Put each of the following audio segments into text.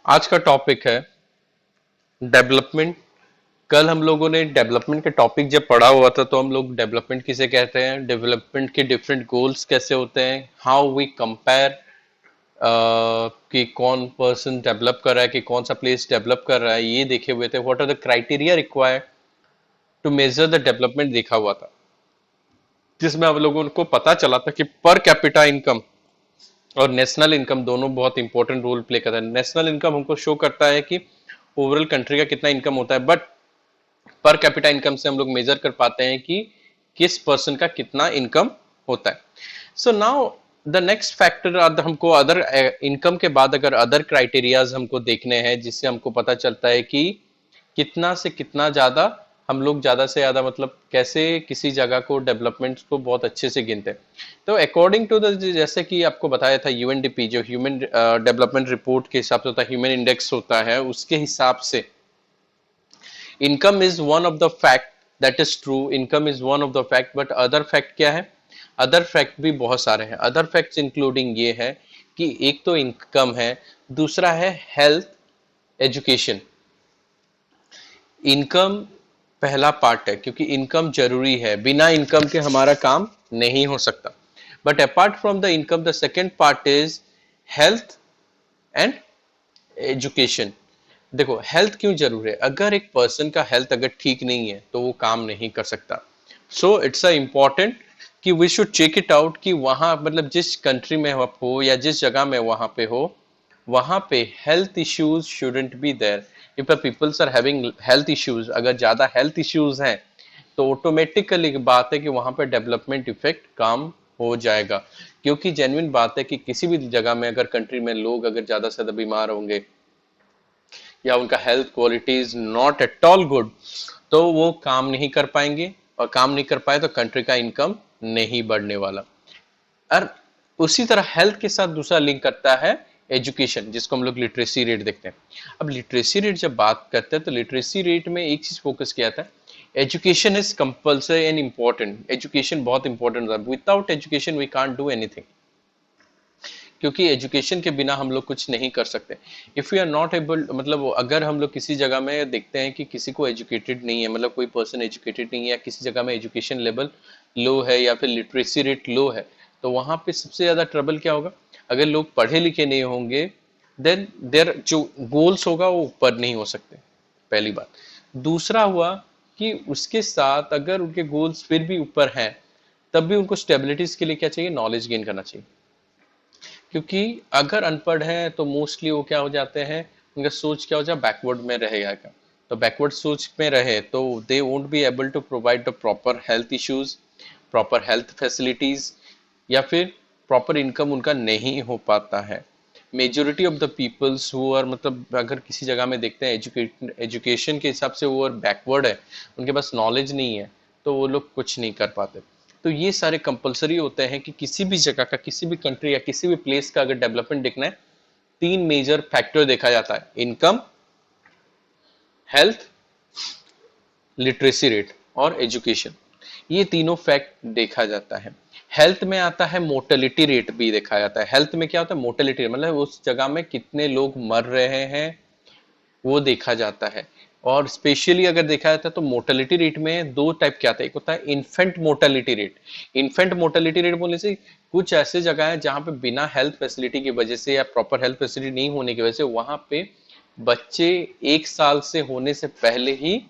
आज का टॉपिक है डेवलपमेंट। कल हम लोगों ने डेवलपमेंट के टॉपिक जब पढ़ा हुआ था तो हम लोग डेवलपमेंट किसे कहते हैं, डेवलपमेंट के डिफरेंट गोल्स कैसे होते हैं, हाउ वी कंपेयर कि कौन पर्सन डेवलप कर रहा है, कि कौन सा प्लेस डेवलप कर रहा है, ये देखे हुए थे। What are the criteria required to measure the development देखा हुआ था, जिसमें हम लोगों को पता चला था कि पर कैपिटा इनकम और नेशनल इनकम दोनों बहुत इंपॉर्टेंट रोल प्ले करता है। नेशनल इनकम हमको शो करता है कि ओवरऑल कंट्री का कितना इनकम होता है, बट पर कैपिटा इनकम से हम लोग मेजर कर पाते हैं कि किस पर्सन का कितना इनकम होता है। So now the next factor हमको अदर इनकम के बाद अगर अदर क्राइटेरियाज हमको देखने हैं, जिससे हमको पता चलता है कि कितना से कितना ज्यादा हम लोग ज्यादा से ज्यादा मतलब कैसे किसी जगह को डेवलपमेंट को बहुत अच्छे से गिनते हैं। तो अकॉर्डिंग टू द, जैसे कि आपको बताया था यूएनडीपी जो ह्यूमन डेवलपमेंट रिपोर्ट के हिसाब से होता है, ह्यूमन इंडेक्स होता है, उसके हिसाब से income is one of the fact, that is true, income is one of the fact, but other fact क्या है? अदर फैक्ट भी बहुत सारे हैं। अदर फैक्ट्स इंक्लूडिंग ये है कि एक तो इनकम है, दूसरा है हेल्थ, एजुकेशन। इनकम पहला पार्ट है क्योंकि इनकम जरूरी है, बिना इनकम के हमारा काम नहीं हो सकता। But apart from the income the second part is health and education. देखो हेल्थ क्यों जरूरी है? अगर एक पर्सन का हेल्थ अगर ठीक नहीं है तो वो काम नहीं कर सकता। सो इट्स अ इम्पॉर्टेंट कि we should check it out कि वहां मतलब जिस कंट्री में आप हो या जिस जगह में वहां पे हो, वहां पे health issues shouldn't be there. If the peoples are having health issues, अगर ज्यादा हेल्थ इश्यूज हैं तो ऑटोमेटिकली बात है कि वहां पे डेवलपमेंट इफेक्ट काम हो जाएगा। क्योंकि जेन्युइन बात है कि किसी भी जगह में अगर कंट्री में लोग अगर ज्यादा से ज्यादा बीमार होंगे या उनका health quality is not at all good, तो वो काम नहीं कर पाएंगे, और काम नहीं कर पाए तो कंट्री का इनकम नहीं बढ़ने वाला। और उसी तरह हेल्थ के साथ दूसरा लिंक करता है एजुकेशन, जिसको हम लोग लिटरेसी रेट देखते हैं। अब लिटरेसी रेट जब बात करते हैं तो लिटरेसी रेट में एक चीज फोकस किया था, education is compulsory and important. Education बहुत इंपॉर्टेंट है, without education we can't do anything. क्योंकि एजुकेशन के बिना हम लोग कुछ नहीं कर सकते। If you are not able, मतलब अगर हम लोग किसी जगह में देखते हैं कि किसी को एजुकेटेड नहीं है, मतलब कोई पर्सन एजुकेटेड नहीं है या किसी जगह में एजुकेशन लेवल लो है या फिर लिटरेसी रेट लो है, तो वहां पे सबसे ज्यादा ट्रबल क्या होगा? अगर लोग पढ़े लिखे नहीं होंगे देन देयर जो गोल्स होगा वो ऊपर नहीं हो सकते, पहली बात। दूसरा हुआ कि उसके साथ अगर उनके गोल्स फिर भी ऊपर हैं, तब भी उनको स्टेबिलिटीज के लिए क्या चाहिए? नॉलेज गेन करना चाहिए। क्योंकि अगर अनपढ़ है तो मोस्टली वो क्या हो जाते हैं, उनका सोच क्या हो जाए? बैकवर्ड में रहेगा। तो बैकवर्ड सोच में रहे तो they won't be able to provide the proper health issues, proper health facilities, या फिर प्रॉपर इनकम उनका नहीं हो पाता है। Majority of the peoples who are, मतलब अगर किसी जगह में देखते हैं एजुकेशन के हिसाब से वो बैकवर्ड है, उनके पास नॉलेज नहीं है, तो वो लोग कुछ नहीं कर पाते। तो ये सारे कंपलसरी होते हैं कि किसी भी जगह का, किसी भी कंट्री या किसी भी प्लेस का अगर डेवलपमेंट देखना है, तीन मेजर फैक्टर देखा जाता है, इनकम, हेल्थ, लिटरेसी रेट और एजुकेशन। ये तीनों फैक्ट देखा जाता है। हेल्थ में आता है मोर्टेलिटी रेट भी देखा जाता है। हेल्थ में क्या होता है? मोर्टेलिटी, मतलब उस जगह में कितने लोग मर रहे हैं वो देखा जाता है। और स्पेशली अगर देखा जाता है तो मोर्टेलिटी रेट में दो टाइप के आता है। एक होता है infant mortality rate. Infant mortality rate बोलने से कुछ ऐसे जगह है जहां पे बिना हेल्थ फैसिलिटी की वजह से या प्रॉपर हेल्थ फैसिलिटी नहीं होने की वजह से वहां पे बच्चे 1 साल से होने से पहले ही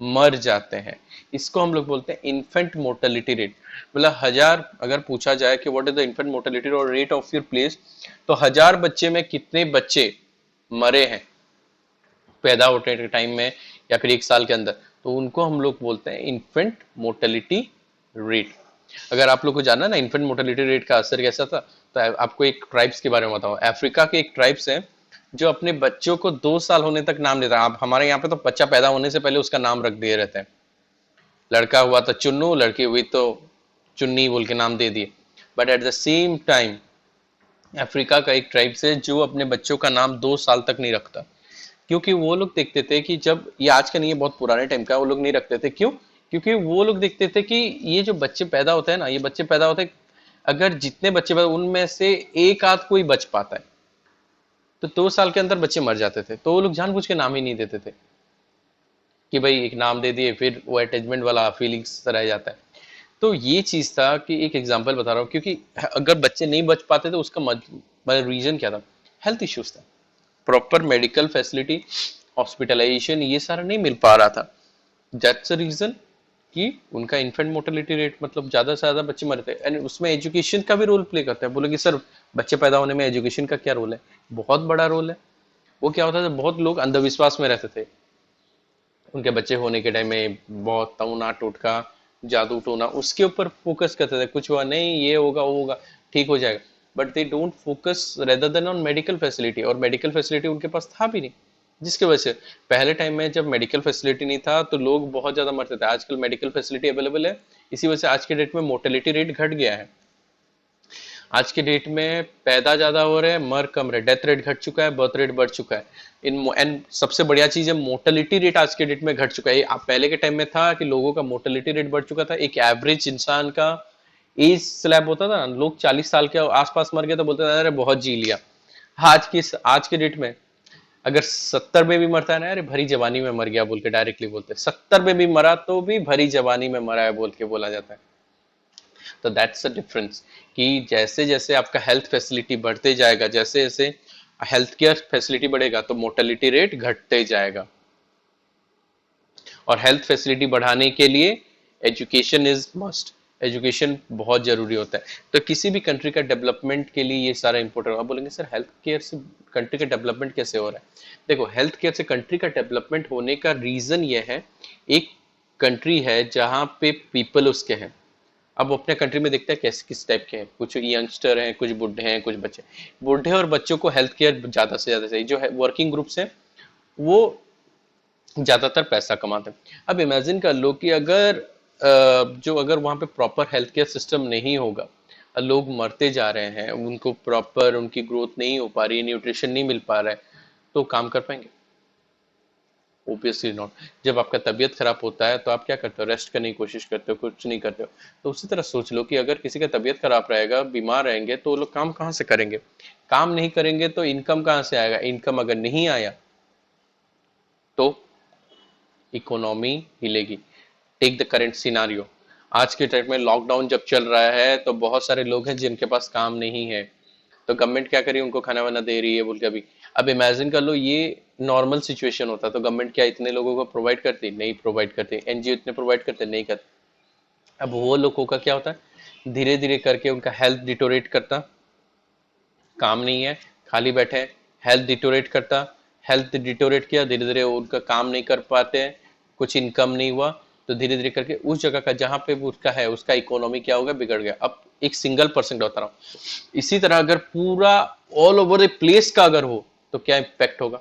मर जाते हैं। इसको हम लोग बोलते हैं इन्फेंट मोर्टेलिटी रेट। मतलब 1000 अगर पूछा जाए कि what is the infant mortality और रेट ऑफ योर प्लेस, तो 1000 बच्चे में कितने बच्चे मरे हैं पैदा होने के टाइम में या फिर 1 साल के अंदर, तो उनको हम लोग बोलते हैं इन्फेंट मोर्टेलिटी रेट। अगर आप लोग को जानना ना इन्फेंट मोर्टेलिटी रेट का असर कैसा था, तो आपको एक ट्राइब्स के बारे में बताओ। अफ्रीका के एक ट्राइब्स है जो अपने बच्चों को 2 साल होने तक नाम देता है। आप हमारे यहाँ पे तो बच्चा पैदा होने से पहले उसका नाम रख दिए रहते हैं। लड़का हुआ तो चुन्नू, लड़की हुई तो चुन्नी बोल के नाम दे दिए। But at the same time Africa का एक ट्राइब्स है जो अपने बच्चों का नाम 2 साल तक नहीं रखता। क्योंकि वो लोग देखते थे कि जब ये आज का नहीं है, बहुत पुराने टाइम का, वो लोग नहीं रखते थे। क्यों? क्योंकि वो लोग देखते थे कि ये जो बच्चे पैदा होते हैं ना, ये बच्चे पैदा होते हैं, अगर जितने बच्चे पैदा उनमें से एक आध कोई बच पाता है, तो 2 साल के अंदर बच्चे मर जाते थे, तो वो लोग जानबूझ के नाम ही नहीं देते थे कि भाई एक नाम दे दिए, फिर वो अटैचमेंट वाला फीलिंग्स रह जाता है। तो ये चीज था कि एक एग्जांपल बता रहा हूँ, क्योंकि अगर बच्चे नहीं बच पाते तो उसका मतलब रीजन क्या था? हेल्थ इश्यूज था, प्रॉपर मेडिकल फैसिलिटी, हॉस्पिटलाइजेशन, ये सारा नहीं मिल पा रहा था। दैट्स द रीजन कि उनका इन्फेंट मोर्टेलिटी रेट, मतलब ज्यादा से ज्यादा बच्चे मरते हैं। एंड उसमें एजुकेशन का भी रोल प्ले करता है। बोलोगे सर बच्चे पैदा होने में एजुकेशन का क्या रोल है? बहुत बड़ा रोल है। वो क्या होता था, बहुत लोग अंधविश्वास में रहते थे, उनके बच्चे होने के टाइम में बहुत टूना टोटका, जादू टोना, उसके ऊपर फोकस करते थे। कुछ हुआ नहीं, ये होगा वो होगा, ठीक हो जाएगा, but they don't focus rather than on medical facility. और मेडिकल फैसिलिटी उनके पास था भी नहीं, जिसकी वजह से पहले टाइम में जब मेडिकल फैसिलिटी नहीं था तो लोग बहुत ज्यादा मरते थे। आजकल मेडिकल फैसिलिटी अवेलेबल है, इसी वजह से आज के डेट में मोर्टेलिटी रेट घट गया है। आज के डेट में पैदा ज्यादा हो रहे हैं, मर कम रहे, डेथ रेट घट चुका है, बर्थ रेट बढ़ चुका है। इन एंड सबसे बढ़िया चीज है, मोर्टेलिटी रेट आज के डेट में घट चुका है। आप पहले के टाइम में था कि लोगों का मोर्टेलिटी रेट बढ़ चुका था। एक एवरेज इंसान का एज स्लैब होता था, लोग 40 साल के आसपास मर गए तो बोलते थे अरे बहुत जी लिया। आज के डेट में अगर 70 में भी मरता है ना, अरे भरी जवानी में मर गया बोल के डायरेक्टली बोलते हैं। 70 में भी मरा तो भी भरी जवानी में मरा है बोल के बोला जाता है। तो दैट्स अ डिफरेंस कि जैसे जैसे आपका हेल्थ फैसिलिटी बढ़ते जाएगा, जैसे जैसे हेल्थ केयर फैसिलिटी बढ़ेगा तो मोर्टेलिटी रेट घटते जाएगा। और हेल्थ फैसिलिटी बढ़ाने के लिए एजुकेशन इज मस्ट, एजुकेशन बहुत जरूरी होता है। तो किसी भी कंट्री का डेवलपमेंट के लिए ये सारा इंपॉर्टेंट। आप बोलेंगे सर हेल्थ केयर से कंट्री का डेवलपमेंट कैसे हो रहा है? देखो, हेल्थ केयर से कंट्री का डेवलपमेंट होने का रीजन ये है, एक कंट्री है जहाँ पे पीपल उसके हैं। अब अपने कंट्री में देखते हैं कैसे किस टाइप के हैं, कुछ यंगस्टर हैं, कुछ बुढ़े हैं, कुछ बच्चे। बुढ़े और बच्चों को हेल्थ केयर ज्यादा से ज्यादा चाहिए। जो है वर्किंग ग्रुप्स हैं वो ज्यादातर पैसा कमाते हैं। अब इमेजिन कर लो कि अगर वहां पे प्रॉपर हेल्थ केयर सिस्टम नहीं होगा, लोग मरते जा रहे हैं, उनको प्रॉपर उनकी ग्रोथ नहीं हो पा रही है, न्यूट्रिशन नहीं मिल पा रहा है, तो काम कर पाएंगे? Obviously not. जब आपका तबीयत खराब होता है तो आप क्या करते हो? रेस्ट करने की कोशिश करते हो, कुछ नहीं करते हो। तो उसी तरह सोच लो कि अगर किसी का तबीयत खराब रहेगा, बीमार रहेंगे, तो वो लोग काम कहाँ से करेंगे? काम नहीं करेंगे तो इनकम कहाँ से आएगा? इनकम अगर नहीं आया तो इकोनॉमी हिलेगी। टेक द करेंट सिनारियो, आज के टाइम में लॉकडाउन जब चल रहा है तो बहुत सारे लोग हैं जिनके पास काम नहीं है, तो गवर्नमेंट क्या करी? उनको खाना वाना दे रही है बोल के। अभी अब इमेजिन कर लो ये नॉर्मल सिचुएशन होता तो गवर्नमेंट क्या इतने लोगों को प्रोवाइड करती? नहीं प्रोवाइड करती। एनजीओ इतने प्रोवाइड करते? नहीं करते। अब वो लोगों का क्या होता है, धीरे धीरे करके उनका हेल्थ डिटोरेट करता, काम नहीं है, खाली बैठे हैं, हेल्थ डिटोरेट करता, हेल्थ डिटोरेट किया, धीरे धीरे उनका काम नहीं कर पाते हैं, कुछ इनकम नहीं हुआ, तो धीरे धीरे करके उस जगह का जहां पे उसका है उसका इकोनॉमी क्या होगा? बिगड़ गया। अब एक सिंगल पर्सन बता रहा हूँ, इसी तरह अगर पूरा ऑल ओवर द प्लेस का अगर हो तो क्या इम्पैक्ट होगा?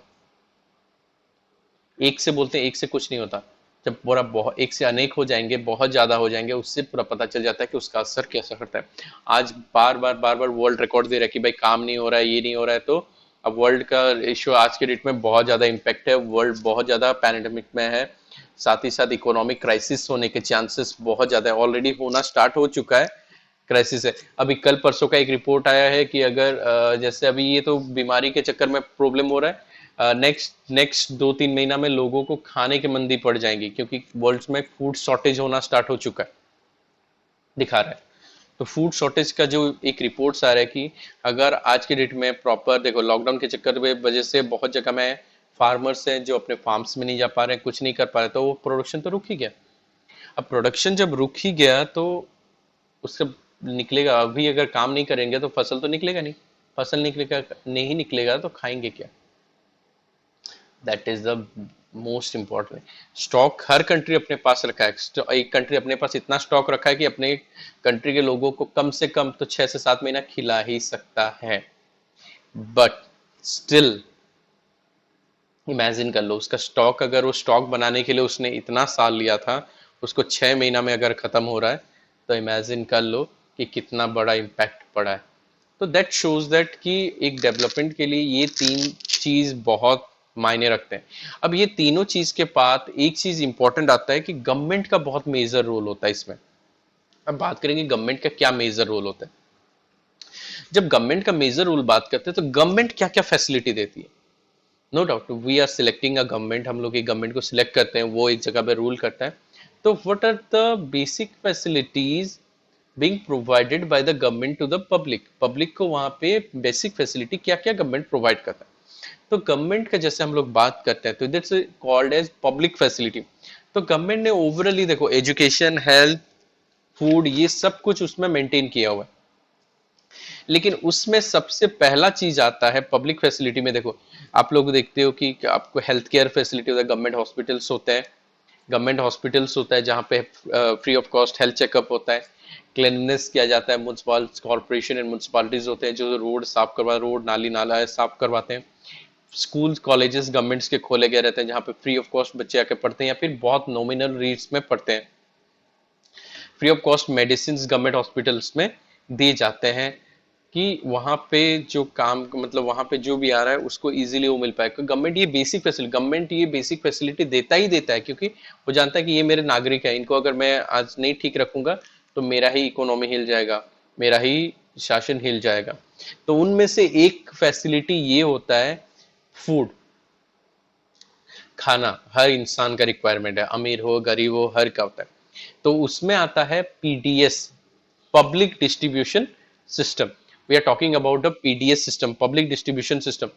एक से बोलते हैं एक से कुछ नहीं होता, जब पूरा बहुत एक से अनेक हो जाएंगे, बहुत ज्यादा हो जाएंगे, उससे पूरा पता चल जाता है कि उसका असर कैसा करता है। आज बार बार वर्ल्ड रिकॉर्ड दे रहा है कि भाई काम नहीं हो रहा है, ये नहीं हो रहा है। तो अब वर्ल्ड का इश्यू आज के डेट में बहुत ज्यादा इम्पैक्ट है, वर्ल्ड बहुत ज्यादा पैंडेमिक में है, साथ ही साथ इकोनॉमिक क्राइसिस होने के चांसेस बहुत ज्यादा है, ऑलरेडी होना स्टार्ट हो चुका है, क्राइसिस है। अभी कल परसों का एक रिपोर्ट आया है कि अगर जैसे अभी ये तो बीमारी के चक्कर में प्रॉब्लम हो रहा है, नेक्स्ट नेक्स्ट 2-3 महीना में लोगों को खाने की मंदी पड़ जाएंगी, क्योंकि वर्ल्ड में फूड शॉर्टेज होना स्टार्ट हो चुका है, दिखा रहा है। तो फूड शॉर्टेज का जो एक रिपोर्ट्स आ रहा है कि अगर आज के डेट में प्रॉपर देखो, लॉकडाउन के चक्कर में वजह से बहुत जगह में फार्मर्स हैं जो अपने फार्म्स में नहीं जा पा रहे हैं, कुछ नहीं कर पा रहे, तो वो प्रोडक्शन तो रुक ही गया। अब प्रोडक्शन जब रुक ही गया तो उससे निकलेगा, अभी अगर काम नहीं करेंगे तो फसल तो निकलेगा नहीं, फसल निकलेगा नहीं, निकलेगा तो खाएंगे क्या? That is the most important. Stock her country अपने पास रखा है, एक कंट्री अपने पास इतना स्टॉक रखा है कि अपने कंट्री के लोगों को कम से कम तो 6 से 7 महीना खिला ही सकता है। बट स्टिल इमेजिन कर लो, उसका स्टॉक, अगर वो स्टॉक बनाने के लिए उसने इतना साल लिया था, उसको 6 महीना में अगर खत्म हो रहा है, तो इमेजिन कर लो कि कितना बड़ा इम्पैक्ट पड़ा है। तो दैट शोज दैट कि एक डेवलपमेंट के लिए ये तीन चीज बहुत मायने रखते हैं। अब ये तीनों चीज के बाद एक चीज इंपॉर्टेंट आता है कि गवर्नमेंट का बहुत मेजर रोल होता है इसमें। अब बात करेंगे गवर्नमेंट का क्या मेजर रोल होता है। जब गवर्नमेंट का मेजर रूल बात करते हैं तो गवर्नमेंट क्या क्या फैसिलिटी देती है? No doubt we are selecting a government, हम लोग एक गवर्नमेंट को सिलेक्ट करते हैं, वो एक जगह पे रूल करता है। तो what are the basic facilities being provided by the government to the public को वहां पे बेसिक फैसिलिटी क्या क्या गवर्नमेंट प्रोवाइड करता है? तो गवर्नमेंट का जैसे हम लोग बात करते हैं तो it's called as public facility. तो गवर्नमेंट ने ओवरऑली देखो एजुकेशन, हेल्थ, फूड, ये सब कुछ उसमें मेंटेन किया हुआ है। लेकिन उसमें सबसे पहला चीज आता है पब्लिक फैसिलिटी में। देखो आप लोग देखते हो कि आपको हेल्थ केयर फैसिलिटी होता है, गवर्नमेंट हॉस्पिटल्स होते हैं, गवर्नमेंट हॉस्पिटल्स होता है जहाँ पे free of cost health checkup होता है, क्लीननेस किया जाता है, म्यूनसिपल कॉर्पोरेशन एंड म्यूनसिपालिटीज होते हैं जो रोड साफ करवा, रोड नाली नाला है साफ करवाते हैं। स्कूल कॉलेजेस गवर्नमेंट्स के खोले गए रहते हैं जहाँ पे फ्री ऑफ कॉस्ट बच्चे आके पढ़ते हैं या फिर बहुत नॉमिनल रेट्स में पढ़ते हैं। Free of cost medicine government hospitals में दिए जाते हैं कि वहां पे जो काम मतलब वहां पे जो भी आ रहा है उसको इजीली वो मिल पाए। गवर्नमेंट ये बेसिक फैसिलिटी देता ही देता है, क्योंकि वो जानता है कि ये मेरे नागरिक है, इनको अगर मैं आज नहीं ठीक रखूंगा तो मेरा ही इकोनॉमी हिल जाएगा, मेरा ही शासन हिल जाएगा। तो उनमें से एक फैसिलिटी ये होता है फूड, खाना हर इंसान का रिक्वायरमेंट है, अमीर हो गरीब हो हर का होता है। तो उसमें आता है PDS, public distribution system. We are talking about the PDS system, public distribution system.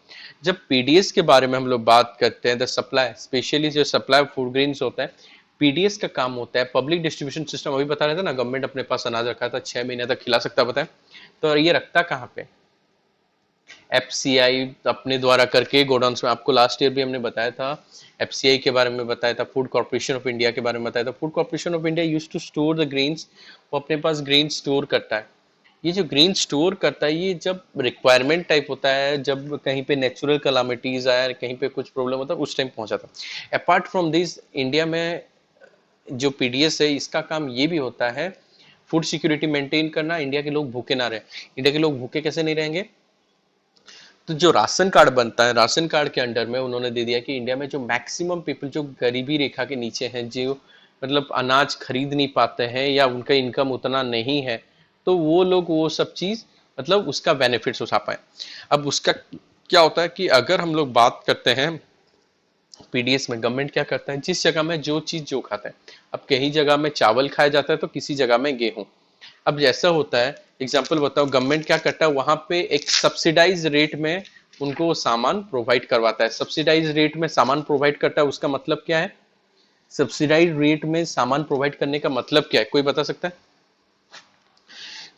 जब पीडीएस के बारे में हम लोग बात करते हैं, द सप्लाई, स्पेशली जो सप्लाई ऑफ फूड ग्रेन्स होता है, पीडीएस का काम होता है पब्लिक डिस्ट्रीब्यूशन सिस्टम। अभी बता रहे थे ना गवर्नमेंट अपने पास अनाज रखा था 6 महीने तक खिला सकता है, बताए तो ये रखता कहाँ पे? एफसीआई अपने द्वारा करके गोडाउन्स में। आपको लास्ट ईयर भी हमने बताया था, एफसीआई के बारे में बताया था, फूड कॉर्पोरेशन ऑफ इंडिया के बारे में बताया था। Food corporation of India used to store the grains, वो अपने पास ग्रेन स्टोर करता है। ये जो ग्रेन स्टोर करता है ये जब रिक्वायरमेंट टाइप होता है, जब कहीं पे नेचुरल कलामिटीज आया, कहीं पे कुछ प्रॉब्लम होता है, उस टाइम पहुंचाता है। अपार्ट फ्रॉम दिस इंडिया में जो पीडीएस है इसका काम ये भी होता है फूड सिक्योरिटी मेंटेन करना, इंडिया के लोग भूखे ना रहे। इंडिया के लोग भूखे कैसे नहीं रहेंगे? तो जो राशन कार्ड बनता है, राशन कार्ड के अंडर में उन्होंने दे दिया कि इंडिया में जो मैक्सिमम पीपल जो गरीबी रेखा के नीचे हैं, जो मतलब अनाज खरीद नहीं पाते हैं या उनका इनकम उतना नहीं है, तो वो लोग वो सब चीज मतलब उसका बेनिफिट्स उठा पाए। अब उसका क्या होता है कि अगर हम लोग बात करते हैं पीडीएस में, गवर्नमेंट क्या करता है, जिस जगह में जो चीज जो खाता है, अब कहीं जगह में चावल खाया जाता है तो किसी जगह में गेहूं। अब जैसा होता है, एग्जाम्पल बताओ, गवर्नमेंट क्या करता है वहां पे एक सब्सिडाइज रेट में उनको सामान प्रोवाइड करवाता है। सब्सिडाइज रेट में सामान प्रोवाइड करता है, उसका मतलब क्या है? सब्सिडाइज रेट में सामान प्रोवाइड करने का मतलब क्या है, कोई बता सकता है?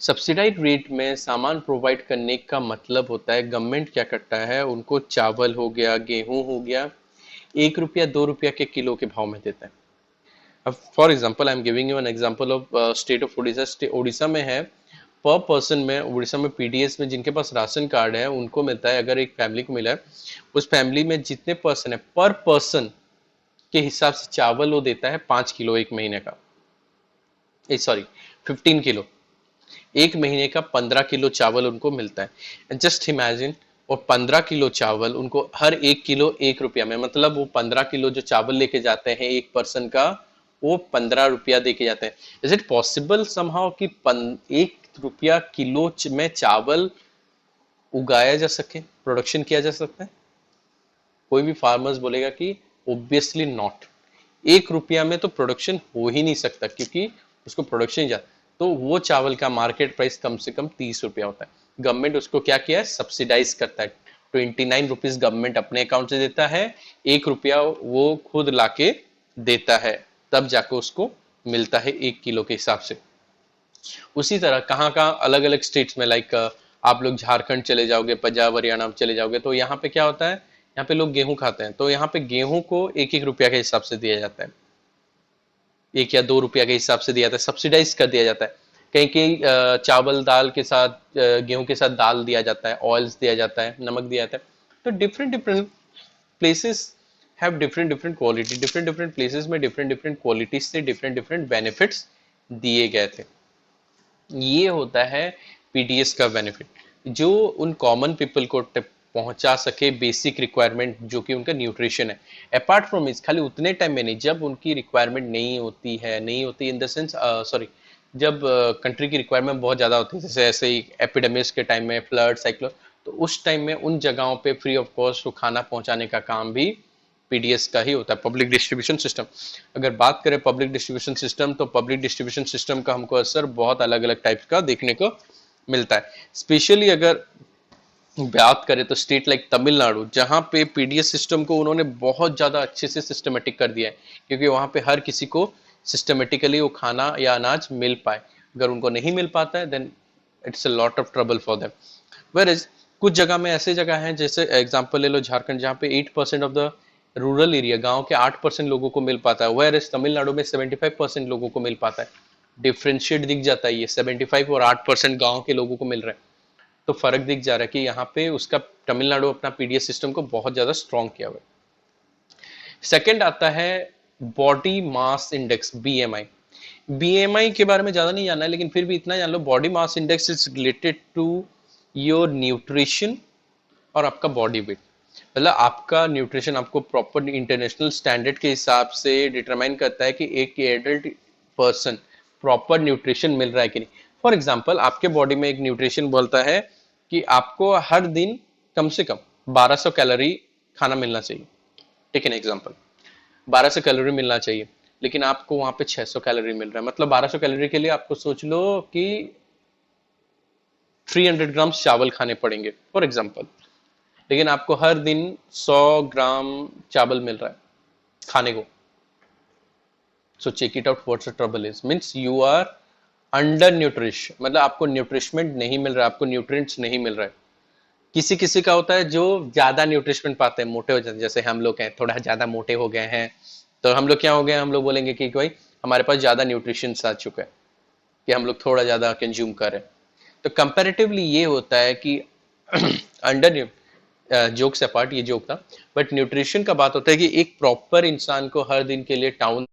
सब्सिडाइज रेट में सामान प्रोवाइड करने का मतलब होता है गवर्नमेंट क्या करता है, उनको चावल हो गया, गेहूं हो गया, 1 रुपया 2 रुपया के किलो के भाव में देता है। अब for example I am giving you an example of state of Orissa. Orissa में है पर पर्सन में, उड़ीसा में पीडीएस में जिनके पास राशन कार्ड है उनको मिलता है, अगर एक फैमिली को मिला है, उस फैमिली में जितने पर्सन है पर पर्सन के हिसाब से चावल वो देता है 5 किलो एक महीने का, सॉरी 15 किलो, एक महीने का 15 किलो चावल उनको मिलता है। जस्ट इमेजिन, और 15 किलो चावल उनको हर 1 किलो 1 रुपया में, मतलब वो 15 किलो जो चावल लेके जाते हैं एक पर्सन का, वो 15 रुपया दे के जाते हैं। इज इट पॉसिबल समहाउ कि 1 रुपया किलो में चावल उगाया जा सके, प्रोडक्शन किया जा सकता है? कोई भी फार्मर्स बोलेगा कि ऑब्वियसली नॉट, 1 रुपया में तो प्रोडक्शन हो ही नहीं सकता, क्योंकि उसको प्रोडक्शन जा, तो वो चावल का मार्केट प्राइस कम से कम 30 रुपया होता है। गवर्नमेंट उसको क्या किया है, सब्सिडाइज करता है। 29 रुपीज गवर्नमेंट अपने अकाउंट से देता है, 1 रुपया वो खुद लाके देता है, तब जाकर उसको मिलता है 1 किलो के हिसाब से। उसी तरह कहाँ कहाँ अलग अलग स्टेट्स में, लाइक आप लोग झारखंड चले जाओगे, पंजाब हरियाणा में चले जाओगे, तो यहाँ पे क्या होता है, यहाँ पे लोग गेहूं खाते हैं, तो यहाँ पे गेहूं को 1-1 रुपया के हिसाब से दिया जाता है, 1 या 2 रुपया के हिसाब से दिया जाता है, सब्सिडाइज कर दिया जाता है। कहीं कहीं चावल दाल के साथ, गेहूं के साथ दाल दिया जाता है, ऑयल्स दिया जाता है, नमक दिया जाता है। तो different different places have different different quality, different different places में डिफरेंट डिफरेंट क्वालिटीज से डिफरेंट डिफरेंट बेनिफिट्स दिए गए थे। ये होता है पीडीएस का बेनिफिट, जो उन कॉमन पीपल को पहुंचा सके बेसिक रिक्वायरमेंट जो कि उनका न्यूट्रिशन है। अपार्ट फ्रॉम इस, खाली उतने टाइम में नहीं जब उनकी रिक्वायरमेंट नहीं होती है, नहीं होती इन द सेंस, सॉरी, जब कंट्री की रिक्वायरमेंट बहुत ज़्यादा होती है, जैसे ऐसे ही एपिडेमिक्स के टाइम में, फ्लड, साइक्लोन, तो उस टाइम में उन जगहों पे फ्री ऑफ कॉस्ट वो खाना पहुंचाने का काम भी पीडीएस का ही होता है, पब्लिक डिस्ट्रीब्यूशन सिस्टम। अगर बात करें पब्लिक डिस्ट्रीब्यूशन सिस्टम, तो पब्लिक डिस्ट्रीब्यूशन सिस्टम का हमको असर बहुत अलग अलग टाइप का देखने को मिलता है। स्पेशली अगर बात करें तो स्टेट लाइक तमिलनाडु, जहां पे पीडीएस सिस्टम को उन्होंने बहुत ज्यादा अच्छे से सिस्टमेटिक कर दिया है, क्योंकि वहां पे हर किसी को सिस्टमेटिकली वो खाना या अनाज मिल पाए। अगर उनको नहीं मिल पाता है then it's a lot of trouble for them. Where कुछ जगह में ऐसे जगह हैं, जैसे एग्जांपल ले लो झारखंड, जहाँ पे 8% ऑफ द रूरल एरिया, गांव के 8% लोगों को मिल पाता है, वेयर तमिलनाडु में 75% लोगों को मिल पाता है। डिफ्रेंशिएट दिख जाता है, ये 75 और 8% गांव के लोगों को मिल रहा है, तो फर्क दिख जा रहा है कि यहाँ पे उसका तमिलनाडु अपना पीडीएस सिस्टम को बहुत ज्यादा स्ट्रॉन्ग किया हुआ है। सेकंड आता है body mass index, BMI. BMI के बारे में ज्यादा नहीं जानना है, लेकिन फिर भी इतना जान लो, body mass index is related to your nutrition और आपका बॉडी वेट। मतलब आपका न्यूट्रिशन आपको प्रॉपर इंटरनेशनल स्टैंडर्ड के हिसाब से डिटरमाइन करता है कि एक एडल्ट पर्सन प्रॉपर न्यूट्रिशन मिल रहा है कि नहीं। फॉर एग्जाम्पल, आपके बॉडी में एक न्यूट्रिशन बोलता है कि आपको हर दिन कम से कम 1200 कैलोरी खाना मिलना चाहिए। टेक एन एग्जाम्पल, 1200 कैलोरी मिलना चाहिए, लेकिन आपको वहां पे 600 कैलोरी मिल रहा है। मतलब 1200 कैलोरी के लिए आपको सोच लो कि 300 ग्राम चावल खाने पड़ेंगे फॉर एग्जाम्पल, लेकिन आपको हर दिन 100 ग्राम चावल मिल रहा है खाने को। So check it out what's the trouble is, means you are under nourish, मतलब आपको न्यूट्रिशमेंट नहीं मिल रहा है, आपको न्यूट्रिएंट्स नहीं मिल रहा है। किसी किसी का होता है जो ज्यादा न्यूट्रिशमेंट पाते हैं, मोटे हो जाते हैं, जैसे हम लोग हैं थोड़ा ज्यादा मोटे हो गए हैं, तो हम लोग क्या हो गए, हम लोग बोलेंगे कि भाई हमारे पास ज्यादा न्यूट्रिशन आ चुका है, कि हम लोग थोड़ा ज्यादा कंज्यूम करें। तो कंपैरेटिवली ये होता है कि अंडर, जोक्स अपार्ट, ये जोक था, बट न्यूट्रिशन का बात होता है कि एक प्रॉपर इंसान को हर दिन के लिए टाउन,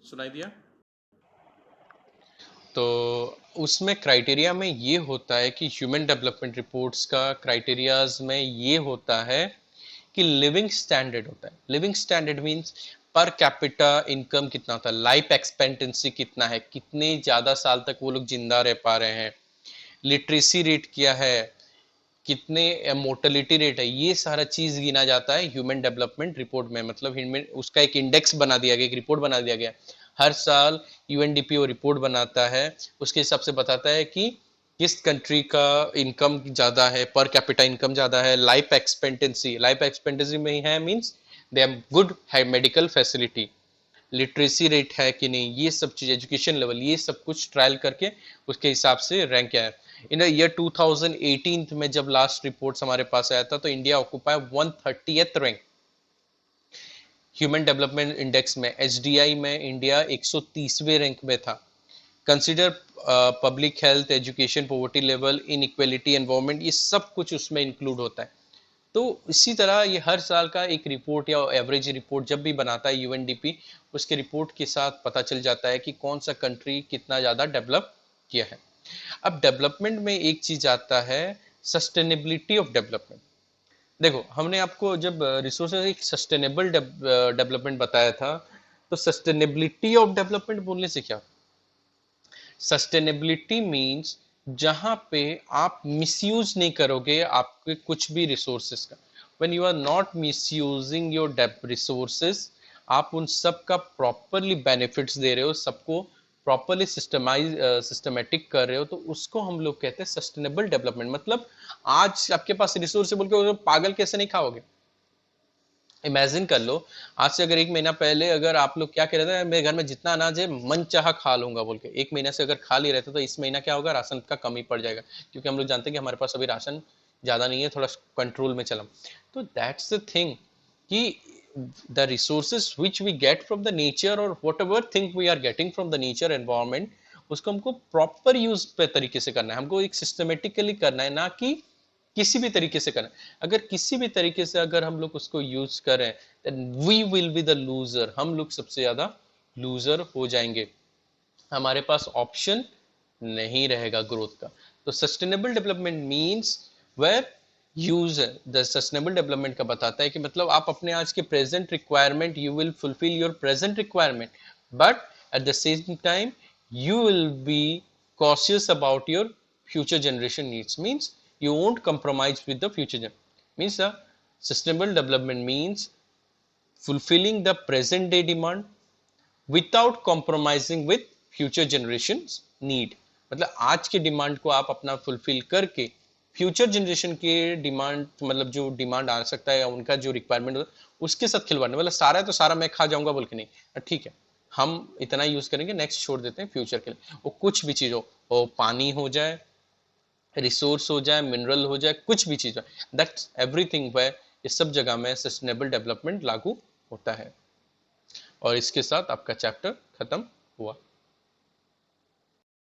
सुनाई दिया। तो उसमें क्राइटेरिया में ये होता है कि ह्यूमन डेवलपमेंट रिपोर्ट्स का क्राइटेरियाज में ये होता है कि लिविंग स्टैंडर्ड होता है। Living standard means per capita income कितना होता है, लाइफ एक्सपेक्टेंसी कितना है, कितने ज्यादा साल तक वो लोग जिंदा रह पा रहे हैं, लिटरेसी रेट क्या है, कितने मोर्टेलिटी रेट है, ये सारा चीज गिना जाता है ह्यूमन डेवलपमेंट रिपोर्ट में। मतलब उसका एक इंडेक्स बना दिया गया, एक रिपोर्ट बना दिया गया। हर साल यूएनडीपी वो रिपोर्ट बनाता है, उसके हिसाब से बताता है कि किस कंट्री का इनकम ज्यादा है, पर कैपिटा इनकम ज्यादा है, लाइफ एक्सपेक्टेंसी में ही है, means they have good medical facility, literacy rate है कि नहीं, ये सब चीज, एजुकेशन लेवल, ये सब कुछ ट्रायल करके उसके हिसाब से रैंक किया है। इन ईयर 2018 में जब लास्ट रिपोर्ट्स हमारे पास आया था, तो India occupy 130th rank human development index में। एचडीआई में इंडिया 130वें रैंक में था। Consider public health, education, poverty level, inequality, environment, ये सब कुछ उसमें इंक्लूड होता है। तो इसी तरह ये हर साल का एक रिपोर्ट या एवरेज रिपोर्ट जब भी बनाता है यूएनडीपी, उसके रिपोर्ट के साथ पता चल जाता है कि कौन सा कंट्री कितना ज्यादा डेवलप किया है। अब डेवलपमेंट में एक चीज आता है, सस्टेनेबिलिटी ऑफ डेवलपमेंट। देखो, हमने आपको जब रिसोर्सेज एक सस्टेनेबल डेवलपमेंट बताया था, तो सस्टेनेबिलिटी ऑफ डेवलपमेंट बोलने से क्या, सस्टेनेबिलिटी मीन्स जहां पे आप मिसयूज नहीं करोगे आपके कुछ भी रिसोर्सेज का, when you are not misusing your resources, आप उन सब का प्रॉपरली बेनिफिट्स दे रहे हो, सबको प्रॉपरली सिस्टमेटिक कर रहे हो, तो उसको हम लोग कहते हैं सस्टेनेबल डेवलपमेंट। मतलब आज आपके पास रिसोर्स है बोल के पागल कैसे नहीं खाओगे। इमेजिन कर लो, आज से अगर एक महीना पहले अगर आप लोग क्या कह रहे थे, मेरे घर में जितना अनाज है मन चाहा खा लूंगा बोल के, एक महीना से अगर खा ले रहे थे, तो इस महीना क्या होगा, राशन का कमी पड़ जाएगा, क्योंकि हम लोग जानते हैं कि हमारे पास अभी राशन ज्यादा नहीं है, थोड़ा कंट्रोल में चला। तो दैट्स द थिंग कि the resources which we get from the nature or whatever thing we are getting from the nature environment, उसको हमको प्रॉपर यूज पे तरीके से करना है, हमको एक सिस्टमेटिकली करना है, ना कि किसी भी तरीके से करें। अगर किसी भी तरीके से अगर हम लोग उसको यूज करें, then we will be the loser, हम लोग सबसे ज्यादा लूजर हो जाएंगे, हमारे पास ऑप्शन नहीं रहेगा ग्रोथ का। तो sustainable development means where use the sustainable development का बताता है कि मतलब आप अपने आज के present requirement, you will fulfil your present requirement, but at the same time you will be cautious about your future generation needs, means you won't compromise with the future means the sustainable development means fulfilling the present day demand without compromising with future generations need। मतलब आज के demand को आप अपना fulfil करके future generation के demand, मतलब जो डिमांड आ सकता है या उनका जो रिक्वायरमेंट होता है उसके साथ खिलवाड़ना। मतलब सारा है तो सारा मैं खा जाऊंगा बोल के नहीं, ठीक है हम इतना यूज करेंगे, नेक्स्ट छोड़ देते हैं फ्यूचर के लिए। वो कुछ भी चीज हो पानी हो जाए, रिसोर्स हो जाए, मिनरल हो जाए, कुछ भी चीज हो, दैट्स एवरीथिंग वे ये सब जगह में सस्टेनेबल डेवलपमेंट लागू होता है। और इसके साथ आपका चैप्टर खत्म हुआ।